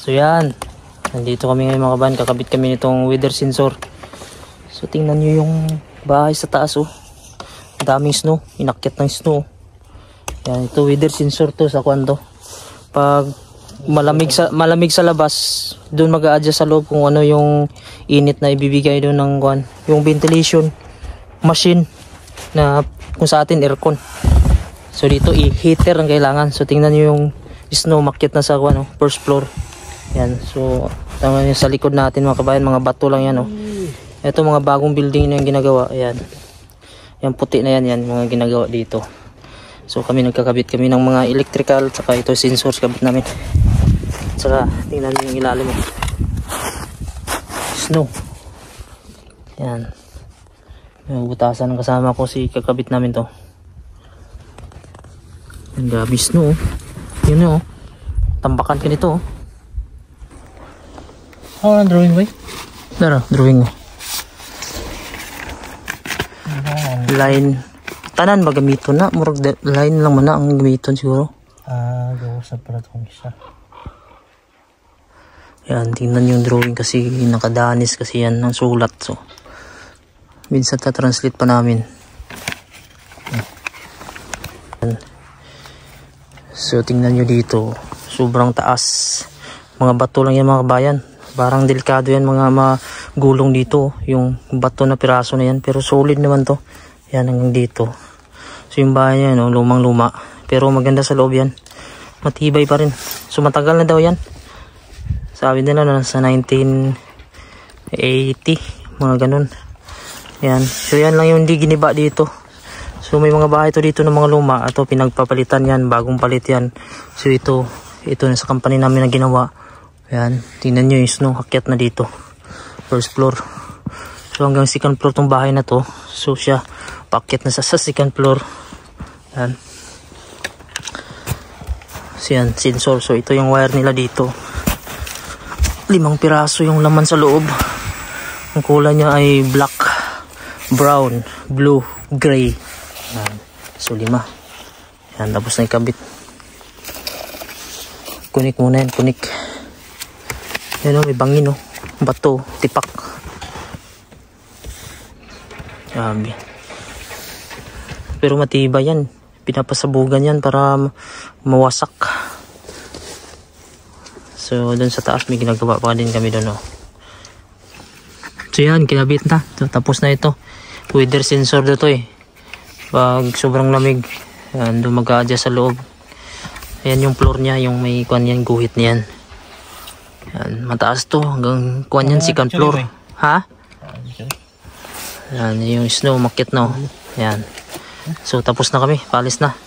So yan, nandito kami ngayon mga kabayan, kakabit kami nitong weather sensor. So tingnan nyo yung bahay sa taas oh. Daming snow, inakyat ng snow. Yan, ito weather sensor to sa kwan to. Pag malamig sa labas, doon mag-a-adjust sa loob kung ano yung init na ibibigay doon ng kwan. Yung ventilation machine na kung sa atin aircon. So dito heater ang kailangan. So tingnan nyo yung snow makyat na sa kwan, oh, first floor. Yan, so tama nyo sa likod natin mga kabayan, mga bato lang yan oh. Ito mga bagong building na yung ginagawa. Ayan, yan puti na yan, yan mga ginagawa dito. So kami nagkakabit kami ng mga electrical, saka ito sensors kabit namin. Saka tingnan nyo yung ilalim oh. Snow. Yan, yung butasan kasama ko si kakabit namin to. Ang gabi snow oh. Yun oh, tambakan ka nito oh. Oh, ang drawing ba? Dara, drawing mo. Line. Tanan ba gamiton na? Murag line lang man na ang gamiton siguro. Gawa sa pala itong isa. Yan, tingnan yung drawing kasi nakadanis kasi yan ng sulat. So, minsan ta-translate pa namin. So, tingnan nyo dito. Sobrang taas. Mga bato lang yan mga kabayan. Parang delikado yan mga magulong dito. Yung bato na piraso na yan. Pero solid naman to. Yan hanggang dito. So yung bahay niya no, lumang luma. Pero maganda sa loob yan. Matibay pa rin. So matagal na daw yan. Sabi nila na sa 1980. Mga ganun. Yan. So yan lang yung hindi giniba dito. So may mga bahay to dito ng mga luma. Ato pinagpapalitan yan. Bagong palit yan. So ito na sa company namin na ginawa. Ayan, tingnan nyo yung snow, hakyat na dito. First floor. So hanggang second floor tong bahay na to. So siya, paakyat na sa second floor. Ayan. So yan, sensor. So ito yung wire nila dito. 5 piraso yung laman sa loob. Ang kulay niya ay black, brown, blue, gray. Ayan. So 5. Ayan, tapos na ikabit. Kunik muna yan, kunik. Yan o, may bangin o. Bato, tipak. Grabe. Pero matibay yan. Pinapasabugan yan para mawasak. So, dun sa taas may ginagawa pa din kami dun o. So yan, kinabit na. So, tapos na ito. Weather sensor dito eh. Pag sobrang lamig, yan, dun mag-a-adjust sa loob. Ayan yung floor niya, yung may kuwan yan, guhit niyan. Yan, mataas to hanggang kuwan yan, second floor. Ha? Yan, yung snow, makit na. Yan. So tapos na kami, paalis na.